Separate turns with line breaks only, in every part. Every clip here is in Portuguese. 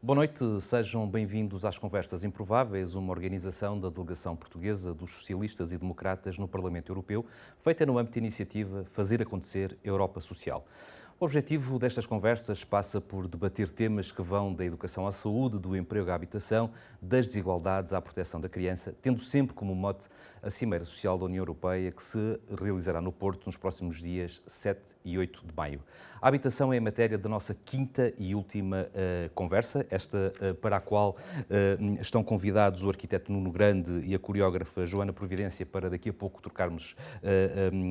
Boa noite, sejam bem-vindos às Conversas Improváveis, uma organização da delegação portuguesa dos socialistas e democratas no Parlamento Europeu, feita no âmbito da iniciativa Fazer Acontecer Europa Social. O objetivo destas conversas passa por debater temas que vão da educação à saúde, do emprego à habitação, das desigualdades à proteção da criança, tendo sempre como mote a Cimeira Social da União Europeia, que se realizará no Porto nos próximos dias 7 e 8 de maio. A habitação é a matéria da nossa quinta e última conversa, esta para a qual estão convidados o arquiteto Nuno Grande e a coreógrafa Joana Providência para daqui a pouco trocarmos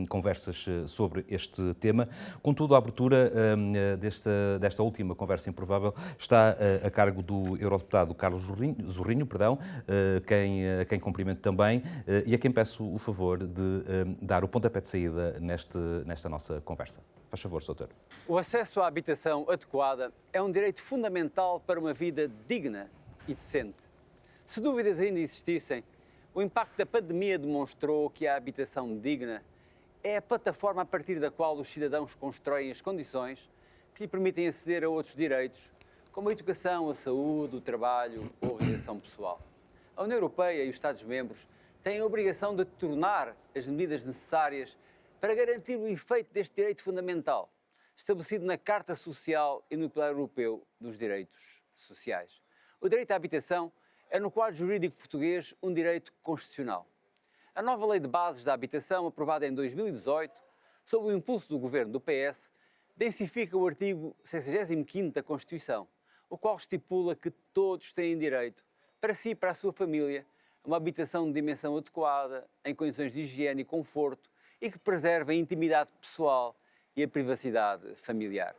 conversas sobre este tema. Contudo, a abertura desta última conversa improvável está a cargo do eurodeputado Carlos Zorrinho, a quem cumprimento também e a quem peço o favor de dar o pontapé de saída nesta nossa conversa. Faz favor, Sr. Doutor.
O acesso à habitação adequada é um direito fundamental para uma vida digna e decente. Se dúvidas ainda existissem, o impacto da pandemia demonstrou que a habitação digna é a plataforma a partir da qual os cidadãos constroem as condições que lhe permitem aceder a outros direitos, como a educação, a saúde, o trabalho ou a realização pessoal. A União Europeia e os Estados-membros têm a obrigação de tornar as medidas necessárias para garantir o efeito deste direito fundamental, estabelecido na Carta Social e no Pilar Europeu dos Direitos Sociais. O direito à habitação é, no quadro jurídico português, um direito constitucional. A nova Lei de Bases da Habitação, aprovada em 2018, sob o impulso do governo do PS, densifica o artigo 65º da Constituição, o qual estipula que todos têm direito, para si e para a sua família, a uma habitação de dimensão adequada, em condições de higiene e conforto e que preserve a intimidade pessoal e a privacidade familiar.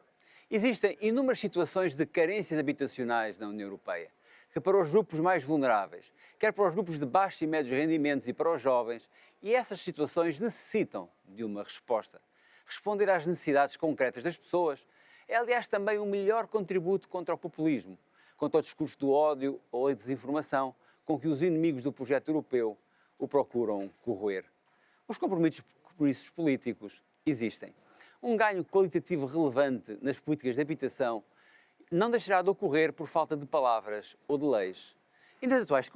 Existem inúmeras situações de carências habitacionais na União Europeia, que para os grupos mais vulneráveis, quer para os grupos de baixos e médios rendimentos e para os jovens, e essas situações necessitam de uma resposta. Responder às necessidades concretas das pessoas é, aliás, também o melhor contributo contra o populismo, contra o discurso do ódio ou a desinformação com que os inimigos do projeto europeu o procuram corroer. Os compromissos políticos existem. Um ganho qualitativo relevante nas políticas de habitação não deixará de ocorrer por falta de palavras ou de leis. E nas atuais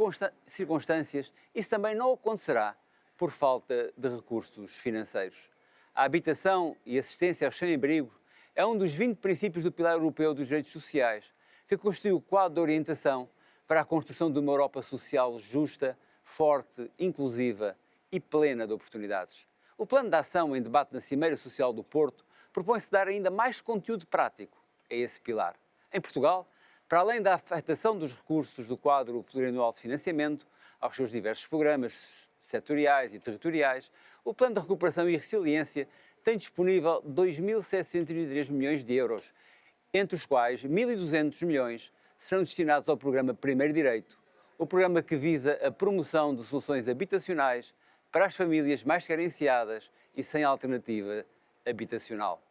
circunstâncias, isso também não acontecerá por falta de recursos financeiros. A habitação e assistência aos sem-abrigo é um dos 20 princípios do Pilar Europeu dos Direitos Sociais, que constitui o quadro de orientação para a construção de uma Europa social justa, forte, inclusiva e plena de oportunidades. O plano de ação em debate na Cimeira Social do Porto propõe-se dar ainda mais conteúdo prático a esse pilar. Em Portugal, para além da afetação dos recursos do quadro plurianual de financiamento aos seus diversos programas setoriais e territoriais, o Plano de Recuperação e Resiliência tem disponível 2.703 milhões de euros, entre os quais 1.200 milhões serão destinados ao programa Primeiro Direito, o programa que visa a promoção de soluções habitacionais para as famílias mais carenciadas e sem alternativa habitacional.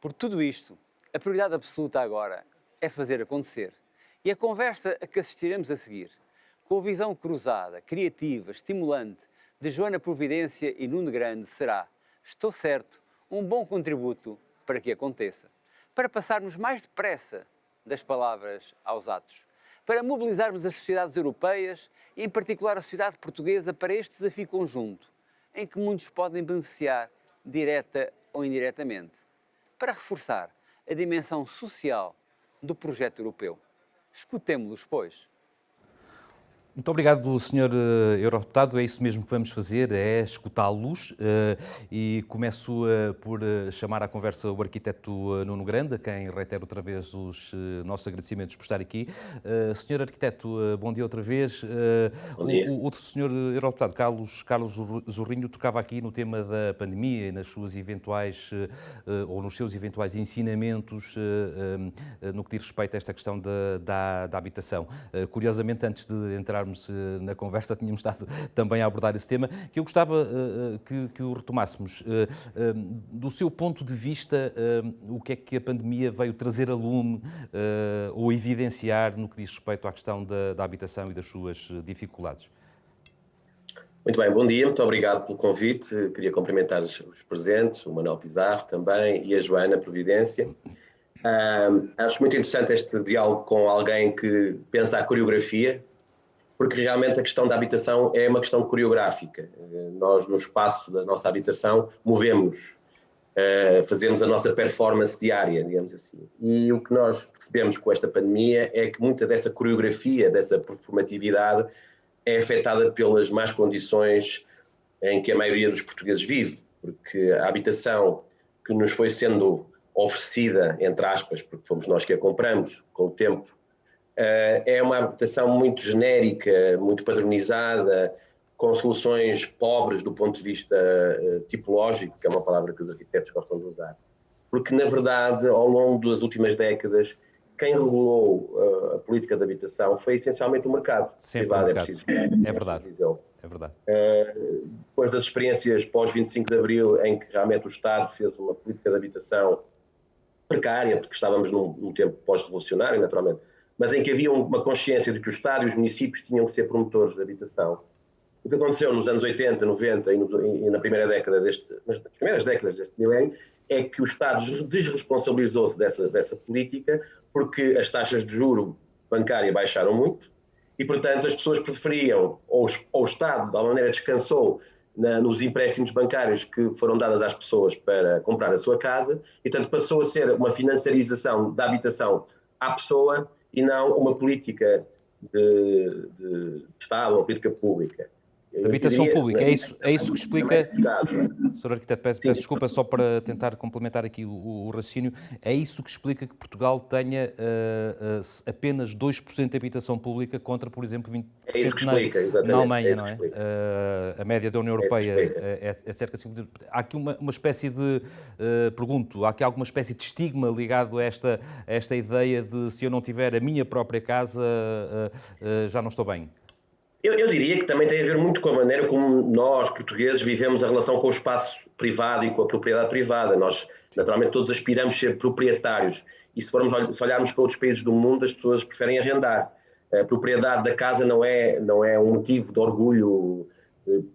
Por tudo isto, a prioridade absoluta agora é fazer acontecer. E a conversa a que assistiremos a seguir, com a visão cruzada, criativa, estimulante de Joana Providência e Nuno Grande, será, estou certo, um bom contributo para que aconteça. Para passarmos mais depressa das palavras aos atos. Para mobilizarmos as sociedades europeias e, em particular, a sociedade portuguesa para este desafio conjunto, em que muitos podem beneficiar, direta ou indiretamente. Para reforçar a dimensão social do projeto europeu. Escutemo-los, pois.
Muito obrigado, Sr. Eurodeputado. É isso mesmo que vamos fazer, é escutá-los. E começo por chamar à conversa o arquiteto Nuno Grande, a quem reitero outra vez os nossos agradecimentos por estar aqui. Sr. Arquiteto, bom dia outra vez.
Bom dia.
O Sr. Eurodeputado Carlos Zorrinho tocava aqui no tema da pandemia e nas suas eventuais, ou nos seus eventuais ensinamentos no que diz respeito a esta questão da habitação. Curiosamente, antes de entrar na conversa, tínhamos estado também a abordar esse tema, que eu gostava que o retomássemos. Do seu ponto de vista, o que é que a pandemia veio trazer a lume ou evidenciar no que diz respeito à questão da habitação e das suas dificuldades?
Muito bem, bom dia, muito obrigado pelo convite. Queria cumprimentar os presentes, o Manuel Pizarro também e a Joana Providência. Acho muito interessante este diálogo com alguém que pensa a coreografia, porque realmente a questão da habitação é uma questão coreográfica. Nós, no espaço da nossa habitação, movemos, fazemos a nossa performance diária, digamos assim. E o que nós percebemos com esta pandemia é que muita dessa coreografia, dessa performatividade, é afetada pelas más condições em que a maioria dos portugueses vive, porque a habitação que nos foi sendo oferecida, entre aspas, porque fomos nós que a compramos com o tempo, é uma habitação muito genérica, muito padronizada, com soluções pobres do ponto de vista tipológico, que é uma palavra que os arquitetos gostam de usar. Porque, na verdade, ao longo das últimas décadas, quem regulou a política de habitação foi essencialmente o mercado
privado.
É preciso,
é verdade. É verdade.
Depois das experiências pós-25 de Abril, em que realmente o Estado fez uma política de habitação precária, porque estávamos num tempo pós-revolucionário, naturalmente, mas em que havia uma consciência de que o Estado e os municípios tinham que ser promotores de habitação. O que aconteceu nos anos 80, 90 e na primeira década nas primeiras décadas deste milénio é que o Estado desresponsabilizou-se dessa política, porque as taxas de juro bancária baixaram muito e, portanto, as pessoas preferiam, ou o Estado, de alguma maneira, descansou nos empréstimos bancários que foram dados às pessoas para comprar a sua casa, e, portanto, passou a ser uma financiarização da habitação à pessoa e não uma política de Estado, uma política pública.
Habitação pública, é isso que explica... Sr. Arquiteto, peço desculpa só para tentar complementar aqui o raciocínio. É isso que explica que Portugal tenha apenas 2% de habitação pública contra, por exemplo, 20%
é isso que explica,
na Alemanha, não é? A média da União Europeia é cerca de 5%. Há aqui uma espécie de... pergunto, há aqui alguma espécie de estigma ligado a esta ideia de se eu não tiver a minha própria casa, já não estou bem?
Eu diria que também tem a ver muito com a maneira como nós, portugueses, vivemos a relação com o espaço privado e com a propriedade privada. Nós, naturalmente, todos aspiramos a ser proprietários. E se olharmos para outros países do mundo, as pessoas preferem arrendar. A propriedade da casa não é um motivo de orgulho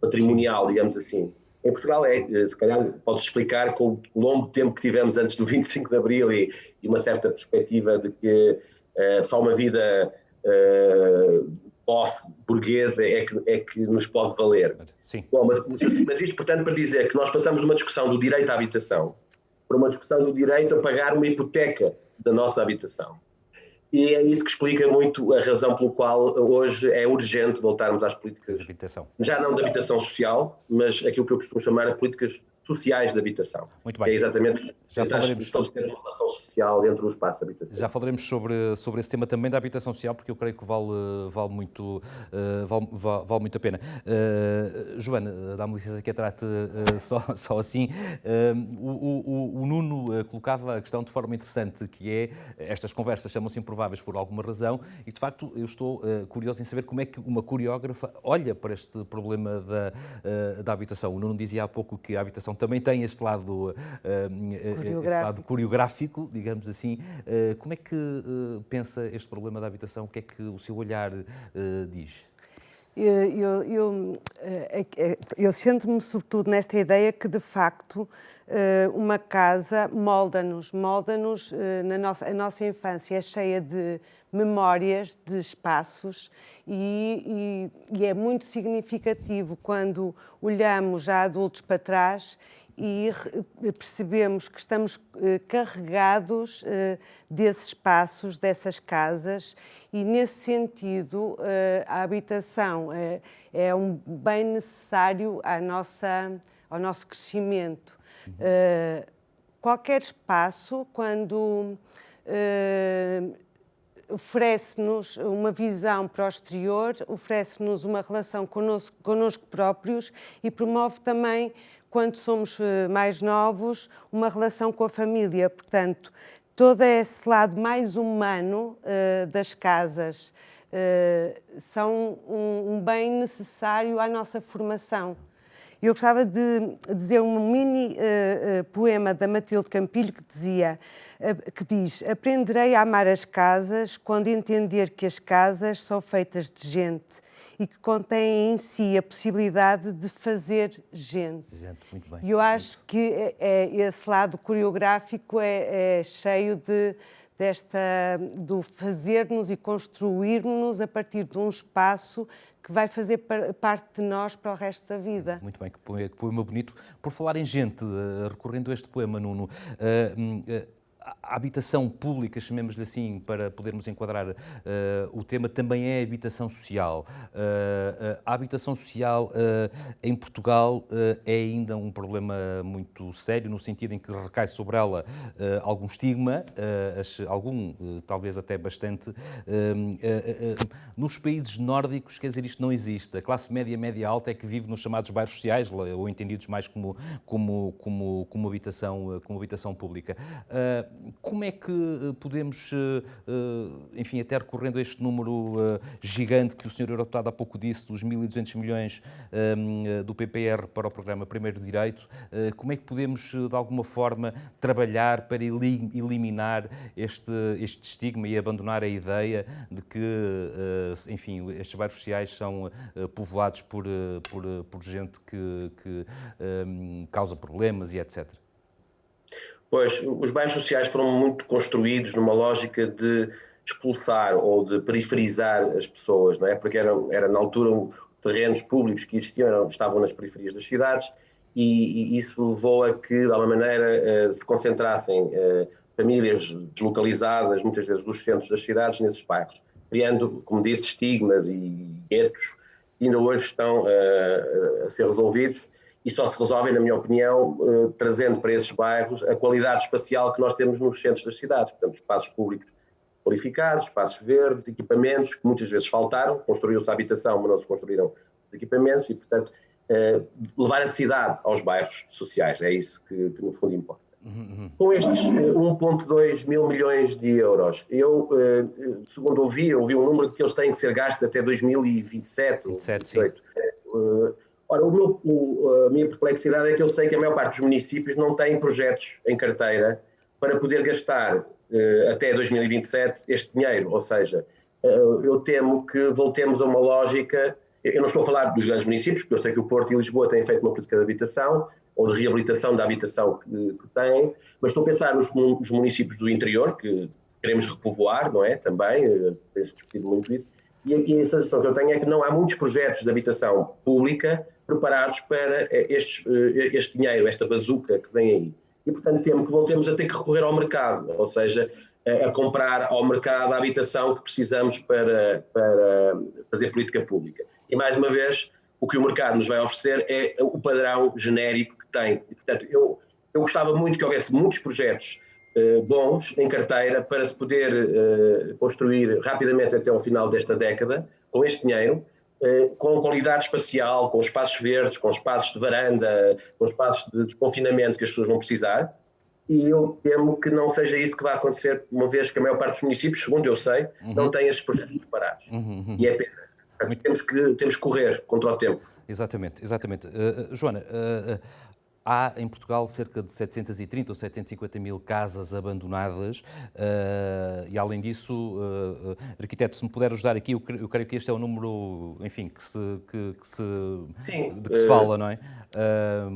patrimonial, digamos assim. Em Portugal se calhar pode-se explicar com o longo tempo que tivemos antes do 25 de Abril e uma certa perspectiva de que só uma vida... posse burguesa é que nos pode valer.
Sim.
Bom, mas isto, portanto, para dizer que nós passamos de uma discussão do direito à habitação para uma discussão do direito a pagar uma hipoteca da nossa habitação. E é isso que explica muito a razão pelo qual hoje é urgente voltarmos às políticas de
habitação.
Já não de habitação social, mas aquilo que eu costumo chamar de políticas sociais de habitação.
Muito bem.
É exatamente
já falaremos
estabelecer uma relação social dentro do espaço de habitação.
Já falaremos sobre esse tema também da habitação social, porque eu creio que vale muito a pena. Joana, dá-me licença que a trate só assim. O Nuno colocava a questão de forma interessante, que é, estas conversas chamam-se improváveis por alguma razão, e de facto eu estou curioso em saber como é que uma coreógrafa olha para este problema da habitação. O Nuno dizia há pouco que a habitação também tem este lado coreográfico, digamos assim. Como é que pensa este problema da habitação? O que é que o seu olhar diz?
Eu sinto-me sobretudo nesta ideia que, de facto, uma casa molda-nos. A nossa infância é cheia de memórias, de espaços, e é muito significativo quando olhamos já adultos para trás e percebemos que estamos carregados desses espaços, dessas casas, e nesse sentido a habitação é um bem necessário ao nosso crescimento. Qualquer espaço, quando oferece-nos uma visão para o exterior, oferece-nos uma relação connosco próprios e promove também, quando somos mais novos, uma relação com a família. Portanto, todo esse lado mais humano das casas são um bem necessário à nossa formação. Eu gostava de dizer um mini poema da Matilde Campilho que diz: aprenderei a amar as casas quando entender que as casas são feitas de gente e que contêm em si a possibilidade de fazer gente.
Muito bem.
E eu acho que esse lado coreográfico é cheio do fazermos e construirmos a partir de um espaço que vai fazer parte de nós para o resto da vida.
Muito bem, que poema bonito. Por falar em gente, recorrendo a este poema, Nuno, a habitação pública, chamemos-lhe assim, para podermos enquadrar o tema, também é a habitação social. A habitação social em Portugal é ainda um problema muito sério, no sentido em que recai sobre ela algum estigma, talvez até bastante. Nos países nórdicos, quer dizer, isto não existe. A classe média, média alta é que vive nos chamados bairros sociais, ou entendidos mais como habitação pública. Como é que podemos, enfim, até recorrendo a este número gigante que o Sr. Eurodeputado há pouco disse, dos 1.200 milhões do PPR para o programa Primeiro Direito, como é que podemos, de alguma forma, trabalhar para eliminar este estigma e abandonar a ideia de que, enfim, estes bairros sociais são povoados por gente que causa problemas e etc.?
Pois, os bairros sociais foram muito construídos numa lógica de expulsar ou de periferizar as pessoas, não é? Porque era na altura terrenos públicos que existiam, estavam nas periferias das cidades e isso levou a que, de alguma maneira, se concentrassem famílias deslocalizadas, muitas vezes dos centros das cidades, nesses bairros, criando, como disse, estigmas e guetos que ainda hoje estão a ser resolvidos. E só se resolvem, na minha opinião, trazendo para esses bairros a qualidade espacial que nós temos nos centros das cidades. Portanto, espaços públicos qualificados, espaços verdes, equipamentos que muitas vezes faltaram, construiu-se a habitação, mas não se construíram os equipamentos e, portanto, levar a cidade aos bairros sociais. É isso que no fundo importa. Com estes 1,2 mil milhões de euros, eu, segundo ouvi um número de que eles têm que ser gastos até 2027, 2028. Ora, a minha perplexidade é que eu sei que a maior parte dos municípios não têm projetos em carteira para poder gastar até 2027 este dinheiro, ou seja, eu temo que voltemos a uma lógica, eu não estou a falar dos grandes municípios, porque eu sei que o Porto e Lisboa têm feito uma política de habitação, ou de reabilitação da habitação que têm, mas estou a pensar nos municípios do interior, que queremos repovoar, não é? Também, tenho discutido muito isso, e a sensação que eu tenho é que não há muitos projetos de habitação pública preparados para este dinheiro, esta bazuca que vem aí. E, portanto, temo que voltemos a ter que recorrer ao mercado, ou seja, a comprar ao mercado a habitação que precisamos para fazer política pública. E, mais uma vez, o que o mercado nos vai oferecer é o padrão genérico que tem. E, portanto, eu gostava muito que houvesse muitos projetos bons em carteira para se poder construir rapidamente até ao final desta década, com este dinheiro, com qualidade espacial, com espaços verdes, com espaços de varanda, com espaços de desconfinamento que as pessoas vão precisar. E eu temo que não seja isso que vai acontecer, uma vez que a maior parte dos municípios, segundo eu sei, não tem esses projetos preparados. E é pena. Portanto, temos que correr contra o tempo.
Exatamente. Joana, há em Portugal cerca de 730 ou 750 mil casas abandonadas e, além disso, arquiteto, se me puder ajudar aqui, eu creio que este é o número, enfim, que se fala, não é?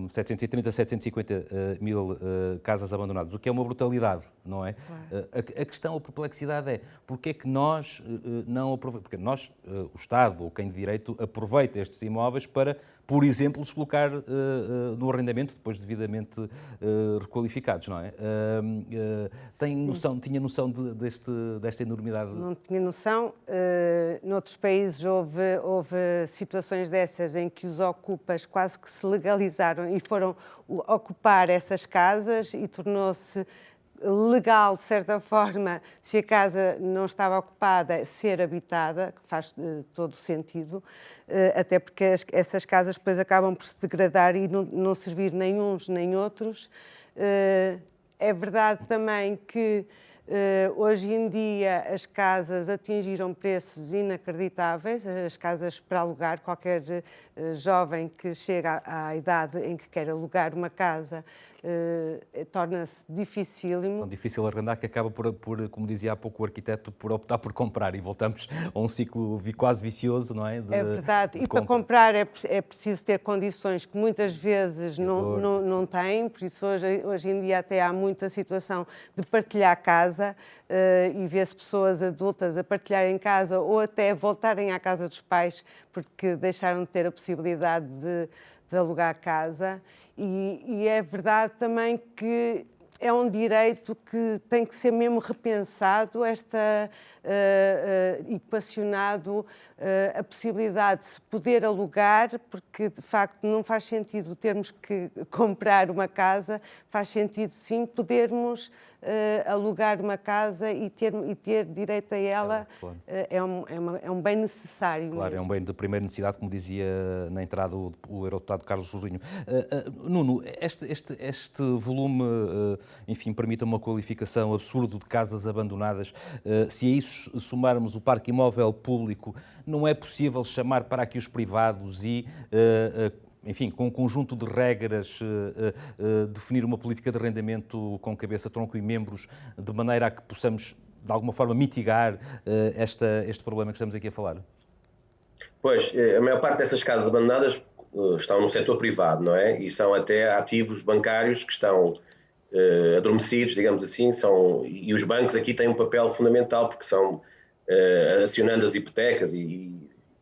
730, 750 mil casas abandonadas, o que é uma brutalidade, não é? Claro. A questão, a perplexidade é porque é que nós não aproveitamos, porque nós, o Estado ou quem de direito, aproveita estes imóveis para, por exemplo, os colocar no arrendamento, depois devidamente requalificados, não é? Tinha noção desta enormidade? Não
tinha noção. Noutros países houve situações dessas em que os ocupas quase que se legalizaram e foram ocupar essas casas e tornou-se legal, de certa forma, se a casa não estava ocupada, ser habitada, que faz todo o sentido, até porque essas casas depois acabam por se degradar e não servir nem uns nem outros. É verdade também que hoje em dia as casas atingiram preços inacreditáveis, as casas para alugar. Qualquer jovem que chega à idade em que quer alugar uma casa torna-se dificílimo.
Tão difícil arrendar que acaba por, como dizia há pouco o arquiteto, por optar por comprar, e voltamos a um ciclo quase vicioso, não é?
É verdade, e para comprar é preciso ter condições que muitas vezes não têm, por isso hoje em dia até há muita situação de partilhar casa, e vê-se pessoas adultas a partilharem casa ou até voltarem à casa dos pais porque deixaram de ter a possibilidade de alugar casa. E é verdade também que é um direito que tem que ser mesmo repensado, equacionado a possibilidade de se poder alugar, porque de facto não faz sentido termos que comprar uma casa, faz sentido sim podermos alugar uma casa e ter direito a ela.
Claro.
É um bem necessário.
Claro,
mesmo.
é um bem de primeira necessidade, como dizia na entrada o eurodeputado Carlos Josinho. Nuno, este volume, enfim, permite uma qualificação absurda de casas abandonadas. Se a isso somarmos o parque imóvel público, não é possível chamar para aqui os privados e enfim, com um conjunto de regras, definir uma política de arrendamento com cabeça, tronco e membros, de maneira a que possamos, de alguma forma, mitigar este problema que estamos aqui a falar?
Pois, a maior parte dessas casas abandonadas estão no setor privado, não é? E são até ativos bancários que estão adormecidos, digamos assim, e os bancos aqui têm um papel fundamental porque são acionando as hipotecas e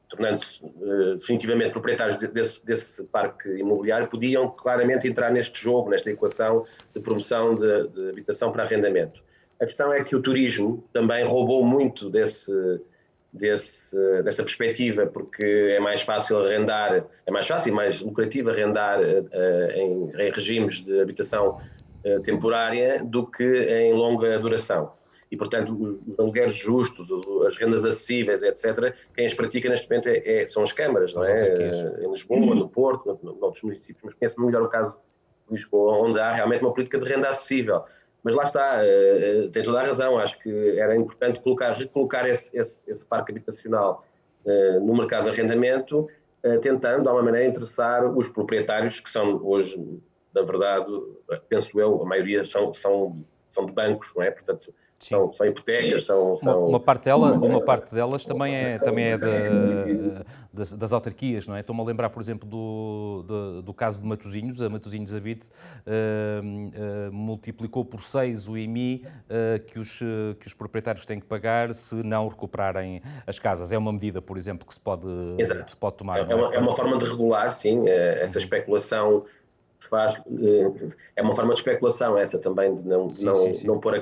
tornando-se definitivamente proprietários desse parque imobiliário, podiam claramente entrar neste jogo, nesta equação de promoção de habitação para arrendamento. A questão é que o turismo também roubou muito dessa perspectiva, porque é mais fácil arrendar, é mais fácil e mais lucrativo arrendar em regimes de habitação temporária do que em longa duração. E, portanto, os alugueres justos, as rendas acessíveis, etc., quem as pratica neste momento são as câmaras, não é? Em Lisboa, no Porto, noutros municípios, mas conheço melhor o caso de Lisboa, onde há realmente uma política de renda acessível. Mas lá está, tem toda a razão, acho que era importante recolocar esse parque habitacional no mercado de arrendamento, tentando, de alguma maneira, interessar os proprietários, que são hoje, na verdade, penso eu, a maioria são de bancos, não é? Portanto, são hipotecas,
Uma parte delas também é das autarquias, não é? Estou-me a lembrar, por exemplo, do caso de Matosinhos. A Matosinhos Habite multiplicou por 6 o IMI que os proprietários têm que pagar se não recuperarem as casas. É uma medida, por exemplo, que se pode tomar.
É uma forma de regular, sim, essa especulação. É uma forma de especulação essa também, de não pôr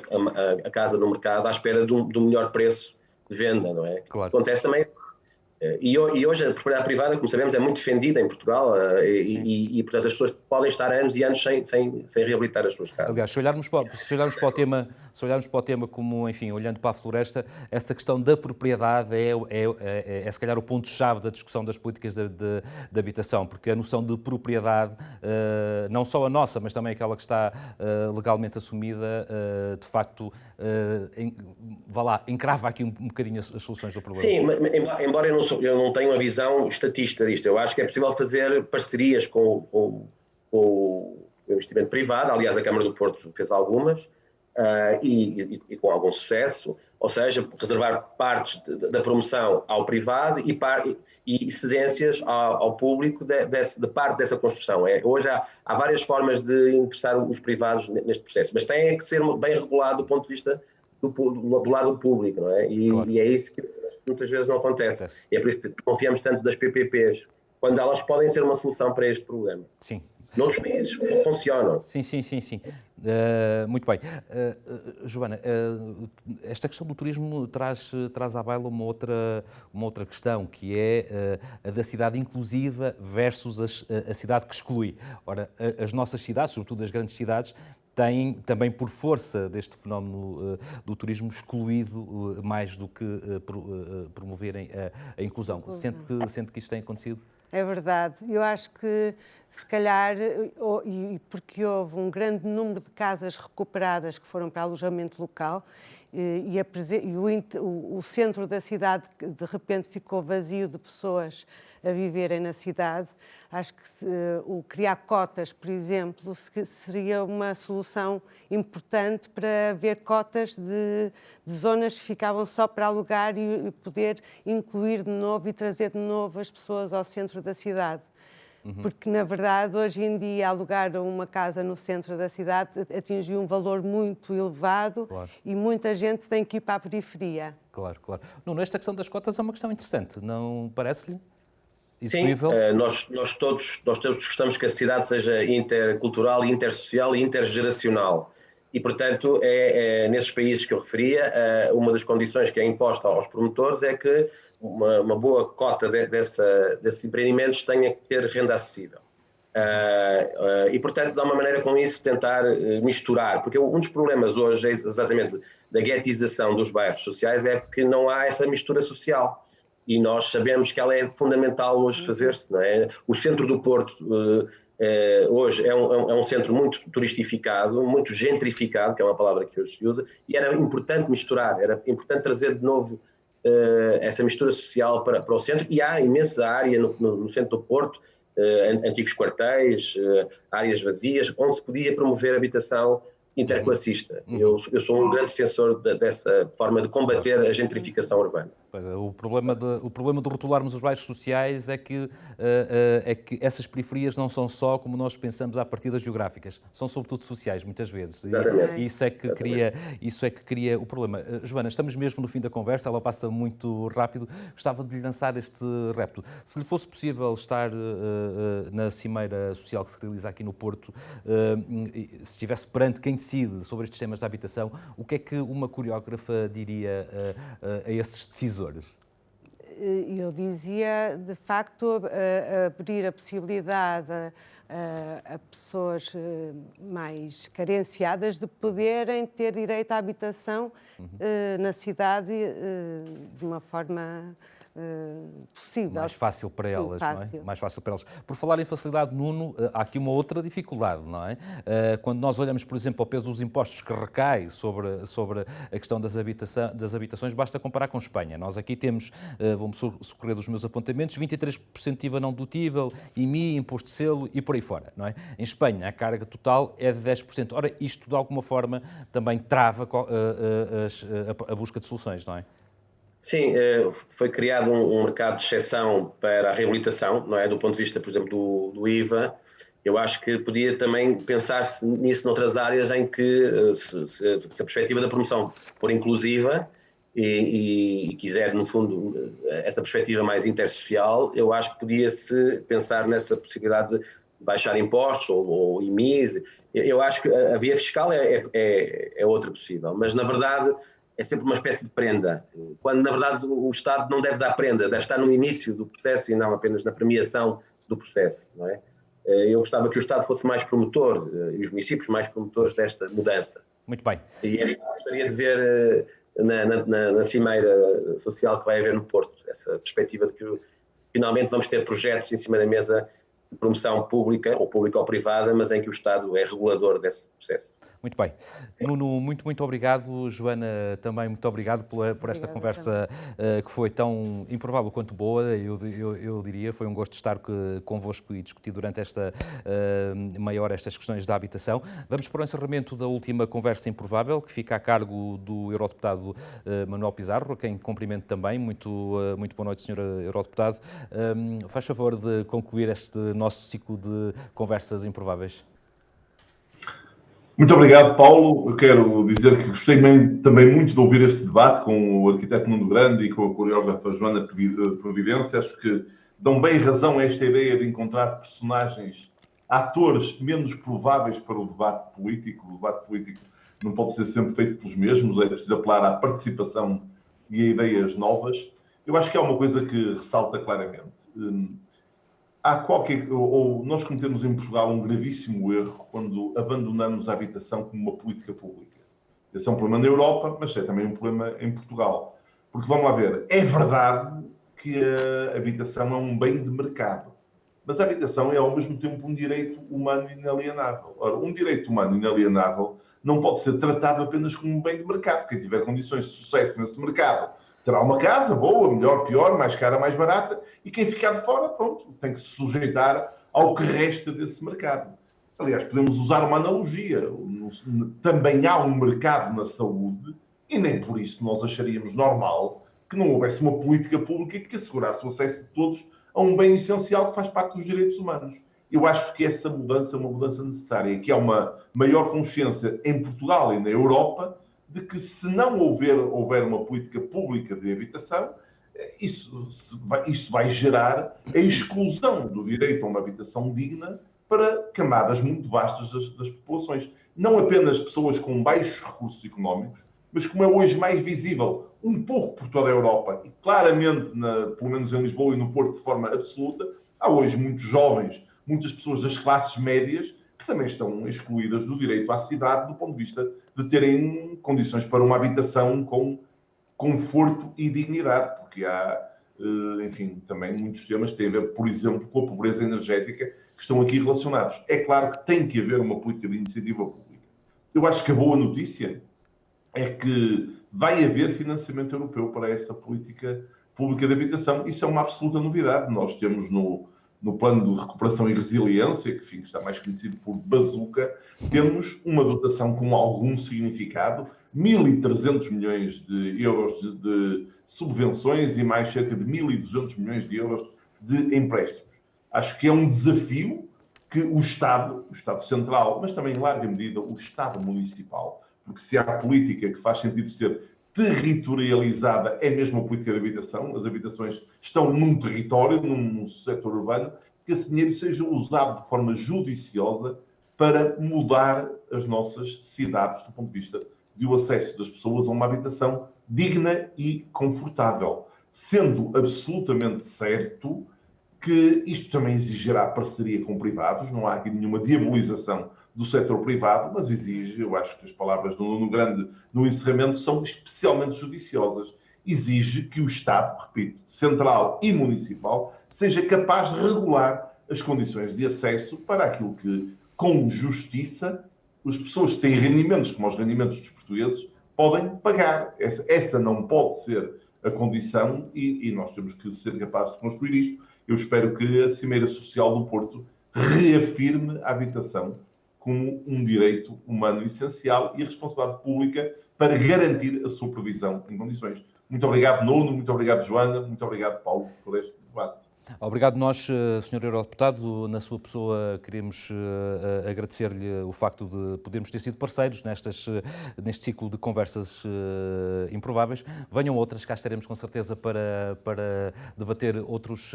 a casa no mercado à espera do melhor preço de venda, não é?
Claro.
Acontece também. E hoje a propriedade privada, como sabemos, é muito defendida em Portugal e portanto, as pessoas podem estar anos e anos sem reabilitar as suas casas.
Aliás, se olharmos para o tema como, enfim, olhando para a floresta, essa questão da propriedade é se calhar o ponto-chave da discussão das políticas de habitação, porque a noção de propriedade, não só a nossa, mas também aquela que está legalmente assumida, de facto, encrava aqui um bocadinho as soluções do problema.
Sim, embora eu não tenho uma visão estatista disto, eu acho que é possível fazer parcerias com o investimento privado. Aliás, a Câmara do Porto fez algumas e com algum sucesso, ou seja, reservar partes da promoção ao privado e cedências ao público de parte dessa construção. Hoje há várias formas de interessar os privados neste processo, mas tem que ser bem regulado do ponto de vista do lado público, não é?
Claro.
E é isso que muitas vezes não acontece. E é por isso que confiamos tanto das PPPs, quando elas podem ser uma solução para este problema.
Sim.
Noutros países funcionam.
Sim. Muito bem. Joana, esta questão do turismo traz à baila uma outra questão, que é a da cidade inclusiva versus a cidade que exclui. Ora, as nossas cidades, sobretudo as grandes cidades, têm também, por força deste fenómeno do turismo, excluído mais do que promoverem a inclusão. Sente que isto tem acontecido?
É verdade. Eu acho que, se calhar, e porque houve um grande número de casas recuperadas que foram para alojamento local, o centro da cidade que de repente ficou vazio de pessoas a viverem na cidade. Acho que o criar cotas, por exemplo, seria uma solução importante para haver cotas de zonas que ficavam só para alugar e poder incluir de novo e trazer de novo as pessoas ao centro da cidade. Porque, na verdade, hoje em dia, alugar uma casa no centro da cidade atingiu um valor muito elevado. Claro. E muita gente tem que ir para a periferia.
Claro, claro. Nuno, esta questão das cotas é uma questão interessante, não parece-lhe?
Sim, nós todos gostamos que a cidade seja intercultural, intersocial e intergeracional. E, portanto, nesses países que eu referia, uma das condições que é imposta aos promotores é que uma boa cota desses empreendimentos tenha que ter renda acessível. E, portanto, de uma maneira com isso tentar misturar, porque um dos problemas hoje é exatamente da guetização dos bairros sociais é porque não há essa mistura social. E nós sabemos que ela é fundamental hoje fazer-se, não é? O centro do Porto hoje é um centro muito turistificado, muito gentrificado, que é uma palavra que hoje se usa, e era importante misturar, era importante trazer de novo essa mistura social para o centro, e há imensa área no centro do Porto, antigos quartéis, áreas vazias, onde se podia promover habitação interclassista. Eu sou um grande defensor dessa forma de combater a gentrificação urbana.
Pois é, o problema de rotularmos os bairros sociais é que essas periferias não são só como nós pensamos à partida geográficas, são sobretudo sociais muitas vezes.
Exatamente.
E isso é que cria o problema. Joana, estamos mesmo no fim da conversa, ela passa muito rápido. Gostava de lhe lançar este repto. Se lhe fosse possível estar na cimeira social que se realiza aqui no Porto, se estivesse perante quem decide sobre estes temas de habitação, o que é que uma coreógrafa diria a esses decisores?
Eu dizia, de facto, abrir a possibilidade a pessoas mais carenciadas de poderem ter direito à habitação na cidade de uma forma possível.
Mais fácil para elas, não é? Mais fácil para elas. Por falar em facilidade, Nuno, há aqui uma outra dificuldade, não é? Quando nós olhamos, por exemplo, ao peso dos impostos que recai sobre a questão das habitações, basta comparar com Espanha. Nós aqui temos, vou-me socorrer dos meus apontamentos, 23% de IVA não dedutível, IMI, imposto de selo e por aí fora, não é? Em Espanha, a carga total é de 10%. Ora, isto, de alguma forma, também trava a busca de soluções, não é?
Sim, foi criado um mercado de exceção para a reabilitação, não é? Do ponto de vista, por exemplo, do IVA. Eu acho que podia também pensar-se nisso noutras áreas em que, se a perspectiva da promoção for inclusiva e quiser, no fundo, essa perspectiva mais intersocial, eu acho que podia-se pensar nessa possibilidade de baixar impostos ou IMIs. Eu acho que a via fiscal é outra possível, mas, na verdade, é sempre uma espécie de prenda, quando na verdade o Estado não deve dar prenda, deve estar no início do processo e não apenas na premiação do processo, não é? Eu gostava que o Estado fosse mais promotor e os municípios mais promotores desta mudança.
Muito bem.
E gostaria de ver na cimeira social que vai haver no Porto, essa perspectiva de que finalmente vamos ter projetos em cima da mesa de promoção pública ou público-privada, mas em que o Estado é regulador desse processo.
Muito bem. Nuno, muito obrigado. Joana, também muito obrigado por esta conversa que foi tão improvável quanto boa. Eu diria, foi um gosto estar convosco e discutir durante esta meia hora estas questões da habitação. Vamos para o encerramento da última conversa improvável, que fica a cargo do eurodeputado Manuel Pizarro, a quem cumprimento também. Muito boa noite, Sr. Eurodeputado. Faz favor de concluir este nosso ciclo de conversas improváveis.
Muito obrigado, Paulo. Eu quero dizer que gostei também muito de ouvir este debate com o arquiteto Nuno Grande e com a coreógrafa Joana Providência. Acho que dão bem razão a esta ideia de encontrar personagens, atores menos prováveis para o debate político. O debate político não pode ser sempre feito pelos mesmos, é preciso apelar à participação e a ideias novas. Eu acho que há uma coisa que ressalta claramente. Nós cometemos em Portugal um gravíssimo erro quando abandonamos a habitação como uma política pública. Esse é um problema na Europa, mas é também um problema em Portugal. Porque, vamos lá ver, é verdade que a habitação é um bem de mercado, mas a habitação é, ao mesmo tempo, um direito humano inalienável. Ora, um direito humano inalienável não pode ser tratado apenas como um bem de mercado. Quem tiver condições de sucesso nesse mercado terá uma casa boa, melhor, pior, mais cara, mais barata, e quem ficar de fora, pronto, tem que se sujeitar ao que resta desse mercado. Aliás, podemos usar uma analogia. Também há um mercado na saúde e nem por isso nós acharíamos normal que não houvesse uma política pública que assegurasse o acesso de todos a um bem essencial que faz parte dos direitos humanos. Eu acho que essa mudança é uma mudança necessária, que há uma maior consciência em Portugal e na Europa de que se não houver uma política pública de habitação, isso vai gerar a exclusão do direito a uma habitação digna para camadas muito vastas das populações. Não apenas pessoas com baixos recursos económicos, mas como é hoje mais visível, um pouco por toda a Europa, e claramente, pelo menos em Lisboa e no Porto, de forma absoluta, há hoje muitos jovens, muitas pessoas das classes médias, que também estão excluídas do direito à cidade, do ponto de vista de terem condições para uma habitação com conforto e dignidade, porque há, enfim, também muitos temas que têm a ver, por exemplo, com a pobreza energética, que estão aqui relacionados. É claro que tem que haver uma política de iniciativa pública. Eu acho que a boa notícia é que vai haver financiamento europeu para essa política pública de habitação. Isso é uma absoluta novidade. Nós temos no plano de recuperação e resiliência, que enfim, está mais conhecido por Bazuca, temos uma dotação com algum significado, 1.300 milhões de euros de subvenções e mais cerca de 1.200 milhões de euros de empréstimos. Acho que é um desafio que o Estado Central, mas também em larga medida o Estado Municipal, porque se há política que faz sentido ser territorializada, é mesmo a política de habitação, as habitações estão num território, num setor urbano, que esse dinheiro seja usado de forma judiciosa para mudar as nossas cidades do ponto de vista do acesso das pessoas a uma habitação digna e confortável, sendo absolutamente certo que isto também exigirá parceria com privados, não há aqui nenhuma diabolização do setor privado, mas exige, eu acho que as palavras do Nuno Grande no encerramento são especialmente judiciosas, exige que o Estado, repito, central e municipal, seja capaz de regular as condições de acesso para aquilo que, com justiça, as pessoas que têm rendimentos como os rendimentos dos portugueses podem pagar. Essa não pode ser a condição e nós temos que ser capazes de construir isto. Eu espero que a Cimeira Social do Porto reafirme a habitação como um direito humano essencial e a responsabilidade pública para garantir a sua provisão em condições. Muito obrigado, Nuno, muito obrigado, Joana, muito obrigado, Paulo, por este debate.
Obrigado nós, Sr. Eurodeputado. Na sua pessoa, queremos agradecer-lhe o facto de podermos ter sido parceiros neste ciclo de conversas improváveis. Venham outras, cá estaremos com certeza para debater outros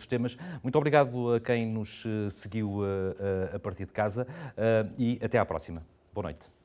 temas. Muito obrigado a quem nos seguiu a partir de casa e até à próxima. Boa noite.